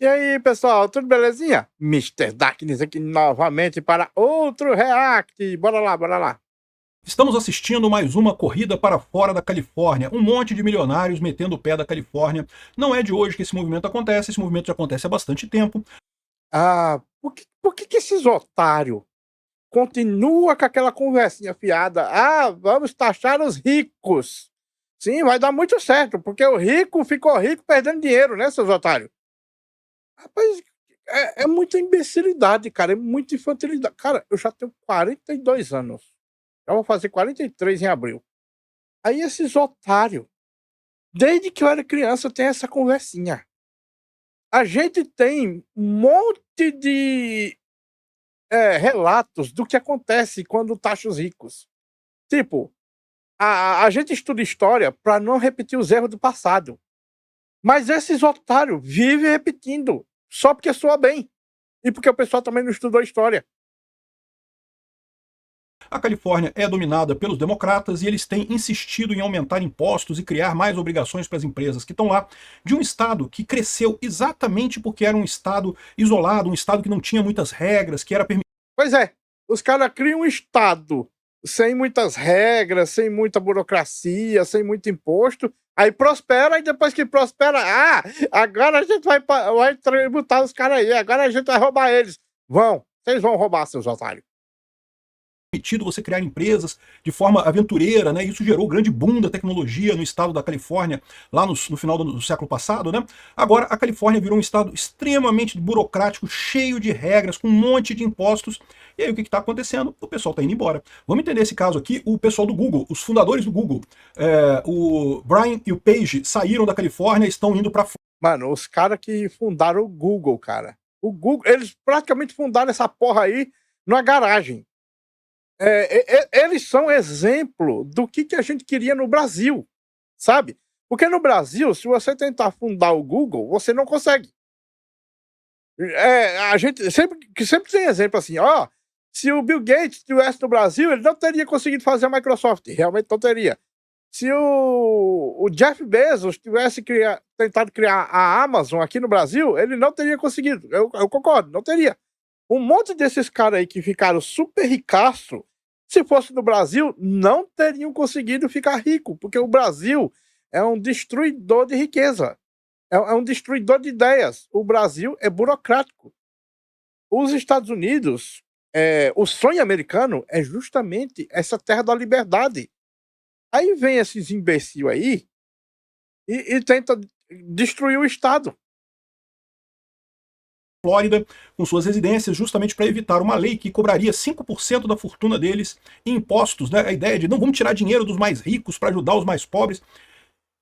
E aí, pessoal, tudo belezinha? Mister Darkness aqui novamente para outro react. Bora lá, bora lá. Estamos assistindo mais uma corrida para fora da Califórnia. Um monte de milionários metendo o pé da Califórnia. Não é de hoje que esse movimento acontece, esse movimento já acontece há bastante tempo. Por que esses otários continuam com aquela conversinha fiada? Ah, vamos taxar os ricos. Sim, vai dar muito certo, porque o rico ficou rico perdendo dinheiro, né, seus otários? Rapaz, é muita imbecilidade, cara, é muita infantilidade. Cara, eu já tenho 42 anos. Já vou fazer 43 em abril. Aí esses otários, desde que eu era criança, tem essa conversinha. A gente tem um monte de relatos do que acontece quando taxa os ricos. Tipo, a gente estuda história para não repetir os erros do passado. Mas esses otários vivem repetindo, só porque soa bem. E porque o pessoal também não estudou história. A Califórnia é dominada pelos democratas e eles têm insistido em aumentar impostos e criar mais obrigações para as empresas que estão lá, de um estado que cresceu exatamente porque era um estado isolado, um estado que não tinha muitas regras, que era permitido. Pois é, os caras criam um estado sem muitas regras, sem muita burocracia, sem muito imposto, aí prospera e depois que prospera, agora a gente vai tributar os caras aí, agora a gente vai roubar eles. Vocês vão roubar, seus otários. Permitido você criar empresas de forma aventureira, né? Isso gerou grande boom da tecnologia no estado da Califórnia, lá no final do século passado, né? Agora a Califórnia virou um estado extremamente burocrático, cheio de regras, com um monte de impostos. E aí o que está acontecendo? O pessoal está indo embora. Vamos entender esse caso aqui, o pessoal do Google, os fundadores do Google, o Brian e o Page saíram da Califórnia e estão indo para. Mano, os caras que fundaram o Google, cara. O Google, eles praticamente fundaram essa porra aí numa garagem. Eles são exemplo do que a gente queria no Brasil, sabe? Porque no Brasil, se você tentar fundar o Google, você não consegue. A gente sempre tem exemplo assim, ó, se o Bill Gates estivesse no Brasil, ele não teria conseguido fazer a Microsoft, realmente não teria. Se o Jeff Bezos tivesse tentado criar a Amazon aqui no Brasil, ele não teria conseguido. Eu concordo, não teria. Um monte desses caras aí que ficaram super ricaço, se fosse no Brasil, não teriam conseguido ficar rico, porque o Brasil é um destruidor de riqueza. É um destruidor de ideias. O Brasil é burocrático. Os Estados Unidos, o sonho americano é justamente essa terra da liberdade. Aí vem esses imbecil aí e tenta destruir o Estado. Flórida com suas residências, justamente para evitar uma lei que cobraria 5% da fortuna deles em impostos, né? A ideia de não vamos tirar dinheiro dos mais ricos para ajudar os mais pobres.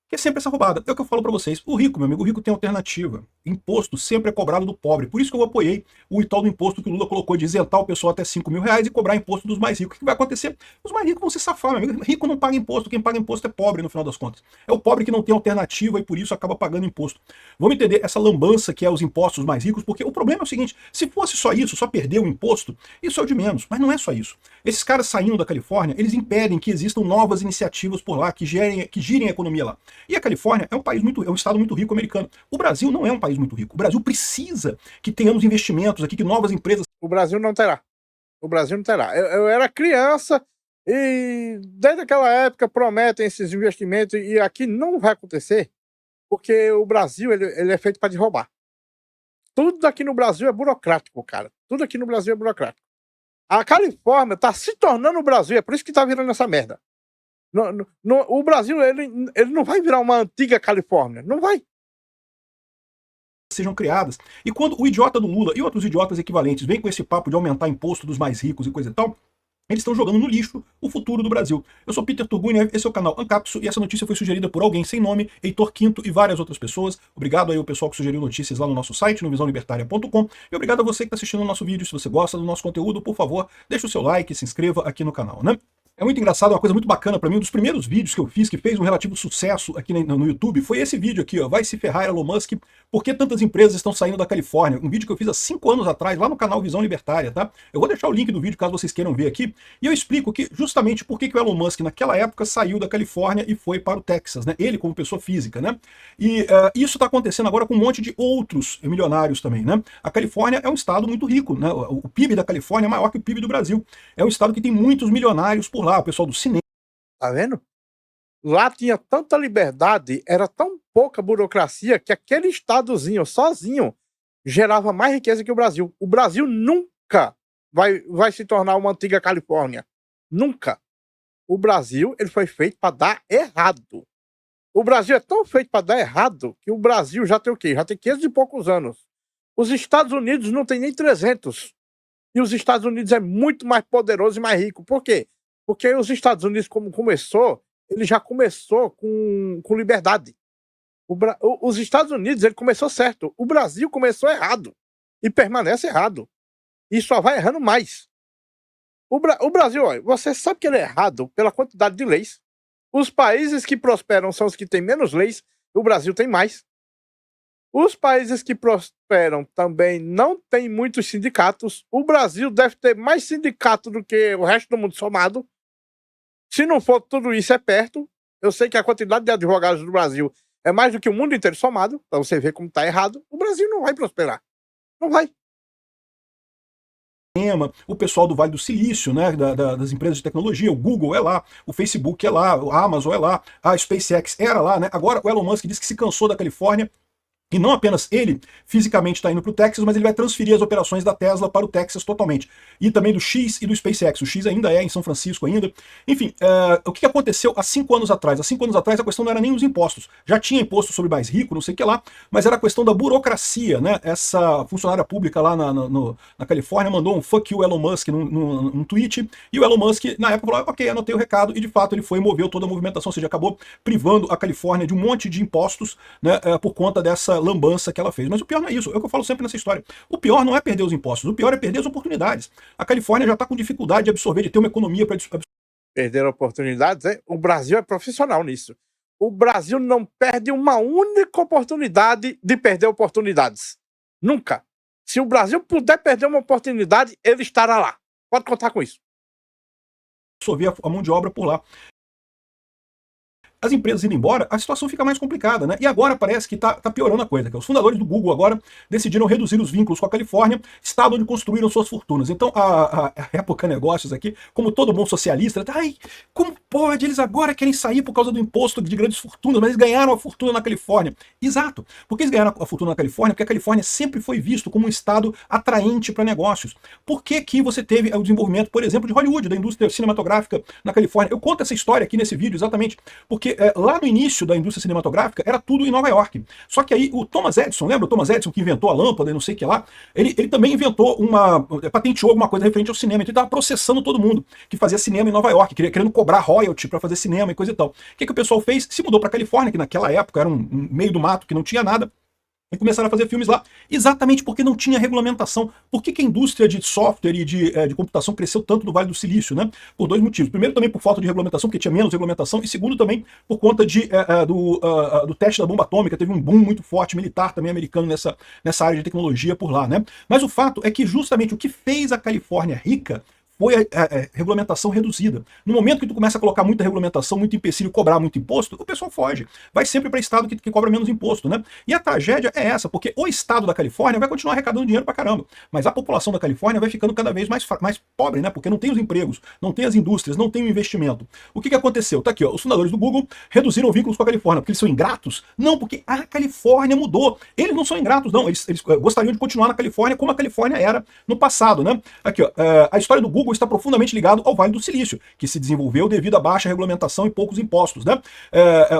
Que é sempre essa roubada. É o que eu falo para vocês. O rico, meu amigo, o rico tem alternativa. Imposto sempre é cobrado do pobre. Por isso que eu apoiei o tal do imposto que o Lula colocou de isentar o pessoal até 5 mil reais e cobrar imposto dos mais ricos. O que vai acontecer? Os mais ricos vão se safar, meu amigo. Rico não paga imposto. Quem paga imposto é pobre, no final das contas. É o pobre que não tem alternativa e por isso acaba pagando imposto. Vamos entender essa lambança que é os impostos mais ricos, porque o problema é o seguinte, se fosse só isso, só perder o imposto, isso é o de menos. Mas não é só isso. Esses caras saindo da Califórnia, eles impedem que existam novas iniciativas por lá, que girem a economia lá. E a Califórnia é um estado muito rico americano. O Brasil não é um país muito rico. O Brasil precisa que tenhamos investimentos aqui, que novas empresas. O Brasil não terá. O Brasil não terá. Eu era criança e desde aquela época prometem esses investimentos e aqui não vai acontecer, porque o Brasil ele é feito para roubar. Tudo aqui no Brasil é burocrático, cara. Tudo aqui no Brasil é burocrático. A Califórnia está se tornando o Brasil, é por isso que está virando essa merda. O Brasil ele não vai virar uma antiga Califórnia, não vai. Sejam criadas. E quando o idiota do Lula e outros idiotas equivalentes vêm com esse papo de aumentar imposto dos mais ricos e coisa e tal, eles estão jogando no lixo o futuro do Brasil. Eu sou Peter Turguini, esse é o canal Ancapso e essa notícia foi sugerida por alguém sem nome, Heitor Quinto e várias outras pessoas. Obrigado aí ao pessoal que sugeriu notícias lá no nosso site, no visãolibertaria.com, e obrigado a você que está assistindo o nosso vídeo. Se você gosta do nosso conteúdo, por favor, deixe o seu like e se inscreva aqui no canal, né? É muito engraçado, uma coisa muito bacana pra mim, um dos primeiros vídeos que eu fiz, que fez um relativo sucesso aqui no YouTube, foi esse vídeo aqui, ó, vai se ferrar Elon Musk, por que tantas empresas estão saindo da Califórnia? Um vídeo que eu fiz há 5 anos atrás, lá no canal Visão Libertária, tá? Eu vou deixar o link do vídeo, caso vocês queiram ver aqui, e eu explico que justamente por que o Elon Musk naquela época saiu da Califórnia e foi para o Texas, né? Ele como pessoa física, né? E isso está acontecendo agora com um monte de outros milionários também, né? A Califórnia é um estado muito rico, né? O PIB da Califórnia é maior que o PIB do Brasil. É um estado que tem muitos milionários por lá, o pessoal do cinema. Tá vendo? Lá tinha tanta liberdade, era tão pouca burocracia que aquele estadozinho sozinho gerava mais riqueza que o Brasil. O Brasil nunca vai se tornar uma antiga Califórnia. Nunca. O Brasil, ele foi feito para dar errado. O Brasil é tão feito para dar errado que o Brasil já tem o quê? Já tem 500 e poucos anos. Os Estados Unidos não tem nem 300. E os Estados Unidos é muito mais poderoso e mais rico. Por quê? Porque os Estados Unidos, como começou, ele já começou com liberdade. Os Estados Unidos, ele começou certo. O Brasil começou errado. E permanece errado. E só vai errando mais. O Brasil, olha, você sabe que ele é errado pela quantidade de leis. Os países que prosperam são os que têm menos leis. O Brasil tem mais. Os países que prosperam também não têm muitos sindicatos. O Brasil deve ter mais sindicato do que o resto do mundo somado. Se não for tudo isso, é perto. Eu sei que a quantidade de advogados do Brasil é mais do que o mundo inteiro somado. Pra você ver como tá errado. O Brasil não vai prosperar. Não vai. O pessoal do Vale do Silício, né, das empresas de tecnologia, o Google é lá, o Facebook é lá, a Amazon é lá, a SpaceX era lá, né? Agora o Elon Musk disse que se cansou da Califórnia. E não apenas ele fisicamente está indo para o Texas, mas ele vai transferir as operações da Tesla para o Texas totalmente. E também do X e do SpaceX. O X ainda é em São Francisco ainda. Enfim, o que aconteceu há 5 anos atrás? Há 5 anos atrás a questão não era nem os impostos. Já tinha imposto sobre mais rico, não sei o que lá, mas era a questão da burocracia, né? Essa funcionária pública lá na Califórnia mandou um fuck you Elon Musk num tweet, e o Elon Musk na época falou, ok, anotei o recado, e de fato ele foi e moveu toda a movimentação, ou seja, acabou privando a Califórnia de um monte de impostos, né, por conta dessa lambança que ela fez. Mas o pior não é isso, é o que eu falo sempre nessa história. O pior não é perder os impostos, o pior é perder as oportunidades. A Califórnia já está com dificuldade de absorver, de ter uma economia para absorver. Perder oportunidades, é? O Brasil é profissional nisso. O Brasil não perde uma única oportunidade de perder oportunidades. Nunca. Se o Brasil puder perder uma oportunidade, ele estará lá. Pode contar com isso. A mão de obra por lá. As empresas indo embora, a situação fica mais complicada, né? E agora parece que tá piorando a coisa. Que os fundadores do Google agora decidiram reduzir os vínculos com a Califórnia, estado onde construíram suas fortunas. Então a Época Negócios aqui, como todo bom socialista, tá, ai, como pode? Eles agora querem sair por causa do imposto de grandes fortunas, mas eles ganharam a fortuna na Califórnia. Exato. Porque eles ganharam a fortuna na Califórnia? Porque a Califórnia sempre foi visto como um estado atraente para negócios. Por que você teve o desenvolvimento, por exemplo, de Hollywood, da indústria cinematográfica na Califórnia? Eu conto essa história aqui nesse vídeo exatamente porque lá no início da indústria cinematográfica era tudo em Nova York. Só que aí o Thomas Edison, lembra o Thomas Edison que inventou a lâmpada e não sei o que lá? Ele também inventou patenteou alguma coisa referente ao cinema. Então ele estava processando todo mundo que fazia cinema em Nova York, querendo cobrar royalty para fazer cinema e coisa e tal. O que o pessoal fez? Se mudou para Califórnia, que naquela época era um meio do mato que não tinha nada, e começaram a fazer filmes lá, exatamente porque não tinha regulamentação. Por que a indústria de software e de computação cresceu tanto no Vale do Silício, né? Por 2 motivos. Primeiro, também por falta de regulamentação, porque tinha menos regulamentação, e segundo, também por conta do teste da bomba atômica. Teve um boom muito forte militar também americano nessa área de tecnologia por lá, né? Mas o fato é que justamente o que fez a Califórnia rica foi a regulamentação reduzida. No momento que tu começa a colocar muita regulamentação, muito empecilho, cobrar muito imposto, o pessoal foge. Vai sempre para estado que cobra menos imposto, né? E a tragédia é essa, porque o estado da Califórnia vai continuar arrecadando dinheiro pra caramba, mas a população da Califórnia vai ficando cada vez mais pobre, né? Porque não tem os empregos, não tem as indústrias, não tem o investimento. O que aconteceu? Tá aqui, ó, os fundadores do Google reduziram vínculos com a Califórnia, porque eles são ingratos? Não, porque a Califórnia mudou. Eles não são ingratos, não. Eles gostariam de continuar na Califórnia como a Califórnia era no passado, né? Aqui, ó, a história do Google está profundamente ligado ao Vale do Silício, que se desenvolveu devido à baixa regulamentação e poucos impostos, né?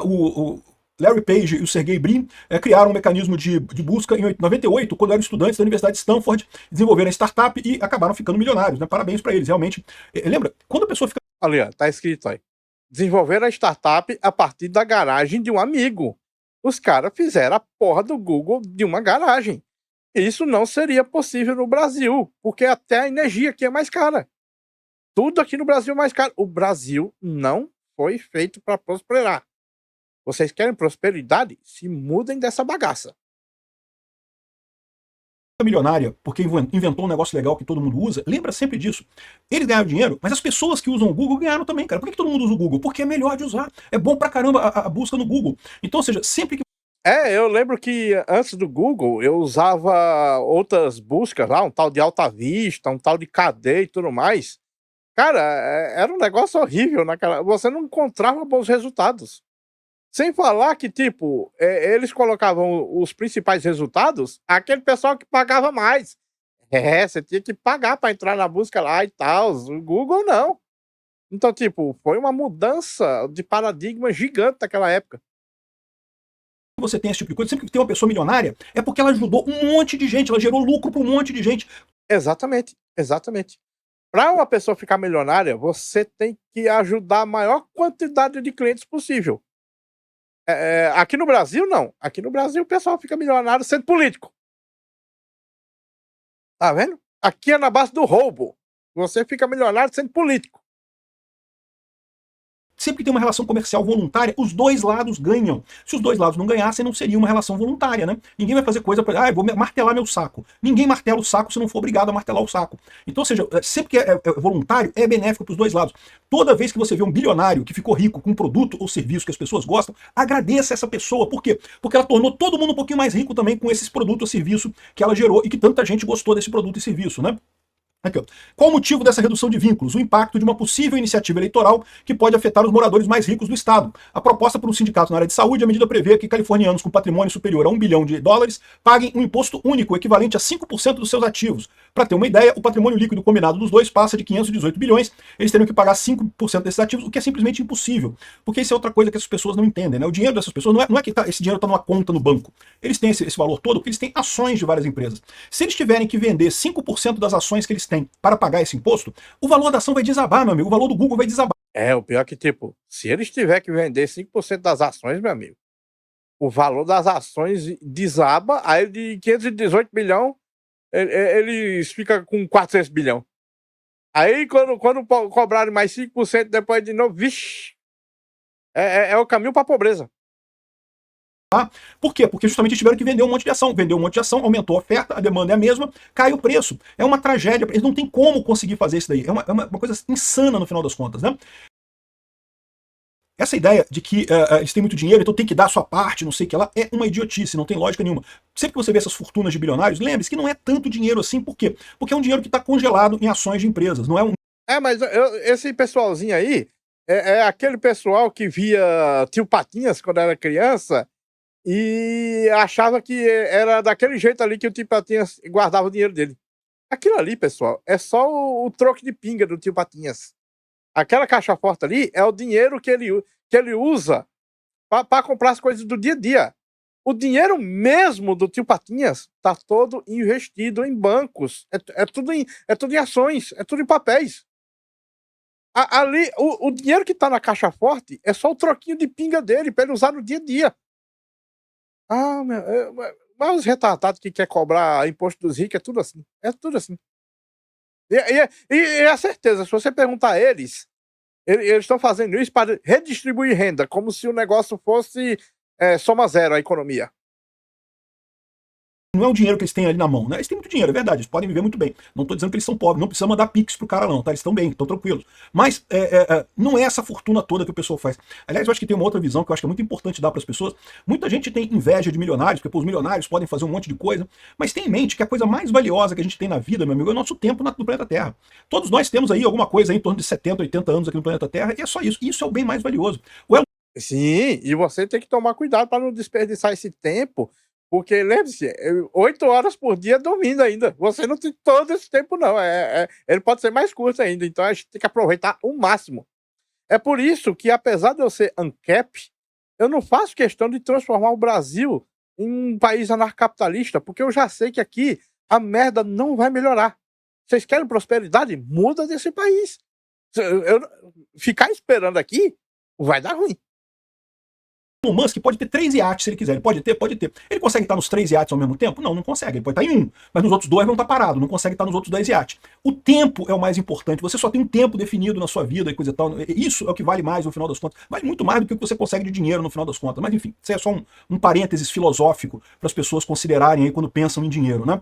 O Larry Page e o Sergey Brin criaram um mecanismo de busca em 98, quando eram estudantes da Universidade de Stanford, desenvolveram a startup e acabaram ficando milionários, né? Parabéns para eles, realmente. Lembra? Quando a pessoa fica... Ali, ó, tá escrito aí. Desenvolveram a startup a partir da garagem de um amigo. Os caras fizeram a porra do Google de uma garagem. Isso não seria possível no Brasil, porque até a energia aqui é mais cara. Tudo aqui no Brasil é mais caro. O Brasil não foi feito para prosperar. Vocês querem prosperidade? Se mudem dessa bagaça. Milionária, porque inventou um negócio legal que todo mundo usa, lembra sempre disso. Eles ganharam dinheiro, mas as pessoas que usam o Google ganharam também, cara. Por que todo mundo usa o Google? Porque é melhor de usar. É bom pra caramba a busca no Google. Então, ou seja, sempre que Eu lembro que antes do Google eu usava outras buscas lá, um tal de Alta Vista, um tal de KD e tudo mais. Cara, era um negócio horrível naquela. Você não encontrava bons resultados. Sem falar que, tipo, eles colocavam os principais resultados aquele pessoal que pagava mais. Você tinha que pagar para entrar na busca lá e tal. O Google não. Então, tipo, foi uma mudança de paradigma gigante naquela época. você tem esse tipo de coisa, sempre que tem uma pessoa milionária, é porque ela ajudou um monte de gente, ela gerou lucro para um monte de gente. Exatamente, exatamente. Para uma pessoa ficar milionária, você tem que ajudar a maior quantidade de clientes possível. Aqui no Brasil, não. Aqui no Brasil, o pessoal fica milionário sendo político. Tá vendo? Aqui é na base do roubo. Você fica milionário sendo político. Sempre que tem uma relação comercial voluntária, os dois lados ganham. Se os dois lados não ganhassem, não seria uma relação voluntária, né? Ninguém vai fazer coisa para, vou martelar meu saco. Ninguém martela o saco se não for obrigado a martelar o saco. Então, ou seja, sempre que é voluntário, é benéfico para os dois lados. Toda vez que você vê um bilionário que ficou rico com um produto ou serviço que as pessoas gostam, agradeça essa pessoa. Por quê? Porque ela tornou todo mundo um pouquinho mais rico também com esses produtos ou serviço que ela gerou e que tanta gente gostou desse produto e serviço, né? Aqui, ó. Qual o motivo dessa redução de vínculos? O impacto de uma possível iniciativa eleitoral que pode afetar os moradores mais ricos do Estado. A proposta por um sindicato na área de saúde, a medida prevê que californianos com patrimônio superior a $1 bilhão paguem um imposto único, equivalente a 5% dos seus ativos. Para ter uma ideia, o patrimônio líquido combinado dos dois passa de 518 bilhões, eles teriam que pagar 5% desses ativos, o que é simplesmente impossível. Porque isso é outra coisa que essas pessoas não entendem, né? O dinheiro dessas pessoas não é que esse dinheiro está numa conta no banco. Eles têm esse valor todo porque eles têm ações de várias empresas. Se eles tiverem que vender 5% das ações que eles têm para pagar esse imposto, o valor da ação vai desabar, meu amigo. O valor do Google vai desabar. O pior é que, tipo, se eles tiver que vender 5% das ações, meu amigo, o valor das ações desaba, aí de 518 bilhão, eles ficam com 400 bilhão. Aí, quando cobrarem mais 5% depois de novo, vixe, é o caminho para a pobreza. Por quê? Porque justamente eles tiveram que vender um monte de ação. Vendeu um monte de ação, aumentou a oferta, a demanda é a mesma, cai o preço. É uma tragédia. Eles não têm como conseguir fazer isso daí. É uma coisa insana no final das contas, né? Essa ideia de que eles têm muito dinheiro, então tem que dar a sua parte, não sei o que lá, é uma idiotice, não tem lógica nenhuma. Sempre que você vê essas fortunas de bilionários, lembre-se que não é tanto dinheiro assim, por quê? Porque é um dinheiro que está congelado em ações de empresas, não é um... Mas esse pessoalzinho aí, é aquele pessoal que via Tio Patinhas quando era criança e achava que era daquele jeito ali que o Tio Patinhas guardava o dinheiro dele. Aquilo ali, pessoal, é só o troco de pinga do Tio Patinhas. Aquela caixa forte ali é o dinheiro que ele usa para comprar as coisas do dia a dia. O dinheiro mesmo do Tio Patinhas tá todo investido em bancos. É tudo em ações, é tudo em papéis. Ali, o dinheiro que tá na caixa forte é só o troquinho de pinga dele para ele usar no dia a dia. Mas os retardados que quer cobrar imposto dos ricos é tudo assim. É tudo assim. E a certeza, se você perguntar a eles, eles estão fazendo isso para redistribuir renda, como se o negócio fosse soma zero a economia. Não é o dinheiro que eles têm ali na mão, né? Eles têm muito dinheiro, é verdade, eles podem viver muito bem. Não estou dizendo que eles são pobres, não precisa mandar pix pro cara não, tá? Eles estão bem, estão tranquilos. Mas não é essa fortuna toda que o pessoal faz. Aliás, eu acho que tem uma outra visão que eu acho que é muito importante dar para as pessoas. Muita gente tem inveja de milionários, porque os milionários podem fazer um monte de coisa, mas tem em mente que a coisa mais valiosa que a gente tem na vida, meu amigo, é o nosso tempo no planeta Terra. Todos nós temos aí alguma coisa aí em torno de 70, 80 anos aqui no planeta Terra, e é só isso. Isso é o bem mais valioso. Sim, e você tem que tomar cuidado para não desperdiçar esse tempo, porque lembre-se, 8 horas por dia dormindo ainda. Você não tem todo esse tempo, não. Ele pode ser mais curto ainda, então a gente tem que aproveitar o máximo. É por isso que, apesar de eu ser ANCAP, eu não faço questão de transformar o Brasil em um país anarcapitalista, porque eu já sei que aqui a merda não vai melhorar. Vocês querem prosperidade? Muda desse país. Ficar esperando aqui vai dar ruim. O Musk pode ter 3 iates se ele quiser. Ele pode ter? Pode ter. Ele consegue estar nos 3 iates ao mesmo tempo? Não, não consegue. Ele pode estar em um, mas nos outros 2 vão estar parados. Não consegue estar nos outros 10 iates. O tempo é o mais importante. Você só tem um tempo definido na sua vida e coisa e tal. Isso é o que vale mais no final das contas. Vale muito mais do que o que você consegue de dinheiro no final das contas. Mas enfim, isso é só um parênteses filosófico para as pessoas considerarem aí quando pensam em dinheiro, né?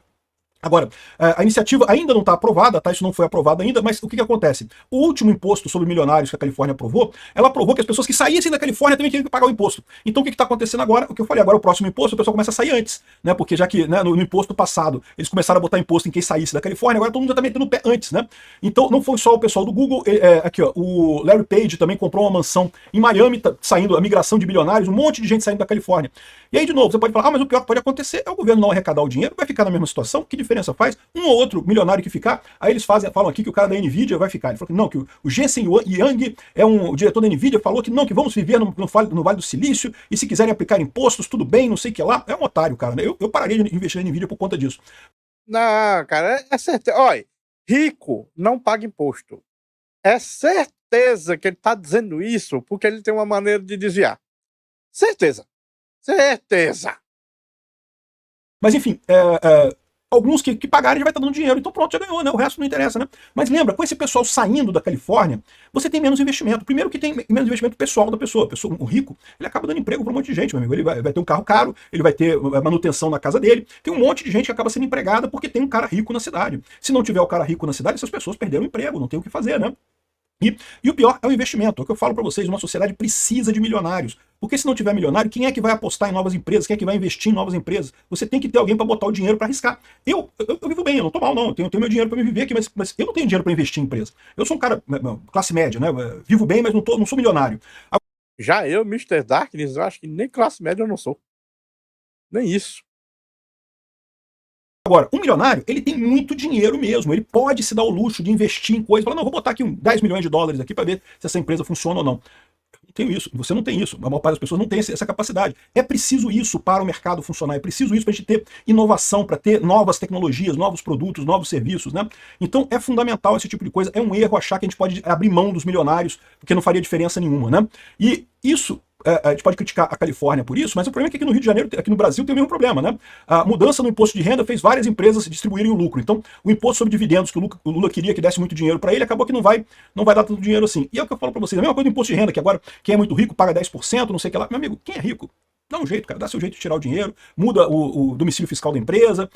Agora, a iniciativa ainda não está aprovada, tá? Isso não foi aprovado ainda, mas o que acontece? O último imposto sobre milionários que a Califórnia aprovou, ela aprovou que as pessoas que saíssem da Califórnia também tinham que pagar o imposto. Então o que está acontecendo agora? O que eu falei, agora o próximo imposto, o pessoal começa a sair antes, né? Porque já que, né, no imposto passado eles começaram a botar imposto em quem saísse da Califórnia, agora todo mundo já está metendo o pé antes, né? Então não foi só o pessoal do Google, aqui ó, o Larry Page também comprou uma mansão em Miami, tá saindo a migração de bilionários, um monte de gente saindo da Califórnia. E aí de novo, você pode falar, mas o pior que pode acontecer é o governo não arrecadar o dinheiro, vai ficar na mesma situação, que diferença faz? Um ou outro milionário que ficar, aí eles falam aqui que o cara da Nvidia vai ficar. Ele falou que não, que o Jensen Yang, o diretor da Nvidia, falou que não, que vamos viver no Vale do Silício, e se quiserem aplicar impostos, tudo bem, não sei o que lá. É um otário, cara. Eu pararia de investir na Nvidia por conta disso. Não, cara, é certeza. Olha, rico não paga imposto. É certeza que ele tá dizendo isso porque ele tem uma maneira de desviar. Certeza. Certeza. Mas enfim, alguns que pagarem já vai estar dando dinheiro, então pronto, já ganhou, né? O resto não interessa, né? Mas lembra, com esse pessoal saindo da Califórnia, você tem menos investimento. Primeiro que tem menos investimento pessoal da pessoa. O rico, ele acaba dando emprego para um monte de gente, meu amigo. Ele vai ter um carro caro, ele vai ter manutenção na casa dele. Tem um monte de gente que acaba sendo empregada porque tem um cara rico na cidade. Se não tiver o cara rico na cidade, essas pessoas perderam o emprego, não tem o que fazer, né? E o pior é o investimento. É o que eu falo para vocês, uma sociedade precisa de milionários. Porque se não tiver milionário, quem é que vai apostar em novas empresas? Quem é que vai investir em novas empresas? Você tem que ter alguém para botar o dinheiro para arriscar. Eu vivo bem, eu não tô mal não, eu tenho meu dinheiro para me viver aqui, mas eu não tenho dinheiro para investir em empresa. Eu sou um cara classe média, né? Vivo bem, mas não sou milionário. Já eu, Mr. Darkness, eu acho que nem classe média eu não sou. Nem isso. Agora, um milionário, ele tem muito dinheiro mesmo, ele pode se dar o luxo de investir em coisas, falar, não, vou botar aqui 10 milhões de dólares aqui para ver se essa empresa funciona ou não. Eu não tenho isso, você não tem isso, a maior parte das pessoas não tem essa capacidade. É preciso isso para o mercado funcionar, é preciso isso para a gente ter inovação, para ter novas tecnologias, novos produtos, novos serviços, né? Então é fundamental esse tipo de coisa, é um erro achar que a gente pode abrir mão dos milionários, porque não faria diferença nenhuma, né? E isso... a gente pode criticar a Califórnia por isso, mas o problema é que aqui no Rio de Janeiro, aqui no Brasil, tem o mesmo problema, né? A mudança no imposto de renda fez várias empresas distribuírem o lucro. Então, o imposto sobre dividendos que o Lula queria que desse muito dinheiro para ele, acabou que não vai dar tanto dinheiro assim. E é o que eu falo para vocês, a mesma coisa do imposto de renda, que agora quem é muito rico paga 10%, não sei o que lá. Meu amigo, quem é rico? Dá um jeito, cara, dá seu jeito de tirar o dinheiro, muda o domicílio fiscal da empresa.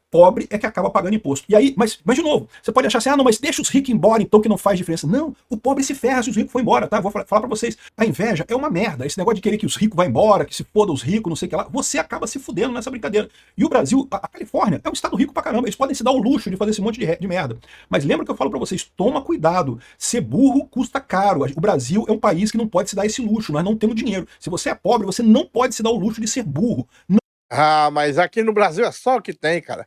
Pobre é que acaba pagando imposto. E aí, mas de novo, você pode achar assim, não, mas deixa os ricos embora, então que não faz diferença. Não, o pobre se ferra se os ricos for embora, tá? Vou falar pra vocês, a inveja é uma merda. Esse negócio de querer que os ricos vá embora, que se foda os ricos, não sei o que lá, você acaba se fudendo nessa brincadeira. E o Brasil, a Califórnia, é um estado rico pra caramba, eles podem se dar o luxo de fazer esse monte de merda. Mas lembra que eu falo pra vocês, toma cuidado, ser burro custa caro. O Brasil é um país que não pode se dar esse luxo, nós não temos dinheiro. Se você é pobre, você não pode se dar o luxo de ser burro. Não. Ah, mas aqui no Brasil é só o que tem, cara.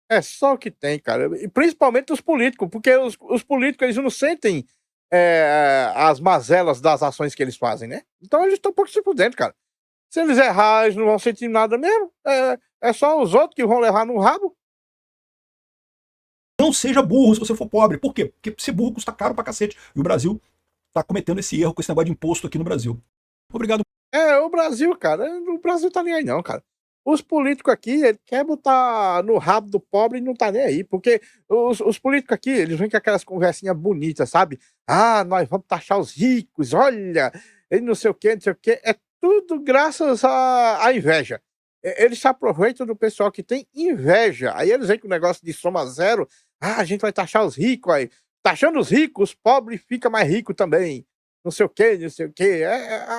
É só o que tem, cara. E principalmente os políticos, porque os políticos eles não sentem as mazelas das ações que eles fazem, né? Então eles estão um pouco se fudendo, cara. Se eles errarem, eles não vão sentir nada mesmo. É só os outros que vão levar no rabo. Não seja burro se você for pobre. Por quê? Porque ser burro custa caro pra cacete. E o Brasil tá cometendo esse erro com esse negócio de imposto aqui no Brasil. Obrigado. O Brasil, cara. O Brasil tá nem aí não, cara. Os políticos aqui, ele quer botar no rabo do pobre e não tá nem aí, porque os políticos aqui, eles vêm com aquelas conversinhas bonitas, sabe? Ah, nós vamos taxar os ricos, olha, e não sei o quê, não sei o quê. É tudo graças à inveja. Eles se aproveitam do pessoal que tem inveja. Aí eles vêm com o negócio de soma zero. Ah, a gente vai taxar os ricos, aí. Taxando os ricos, os pobres ficam mais ricos também. Não sei o quê, não sei o quê.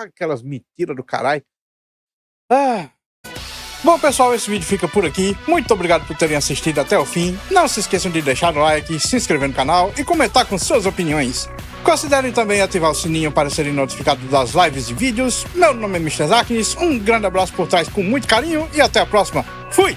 Aquelas mentiras do caralho. Bom, pessoal, esse vídeo fica por aqui. Muito obrigado por terem assistido até o fim. Não se esqueçam de deixar o like, se inscrever no canal e comentar com suas opiniões. Considerem também ativar o sininho para serem notificados das lives e vídeos. Meu nome é Mr. Darkness, um grande abraço por trás com muito carinho e até a próxima. Fui!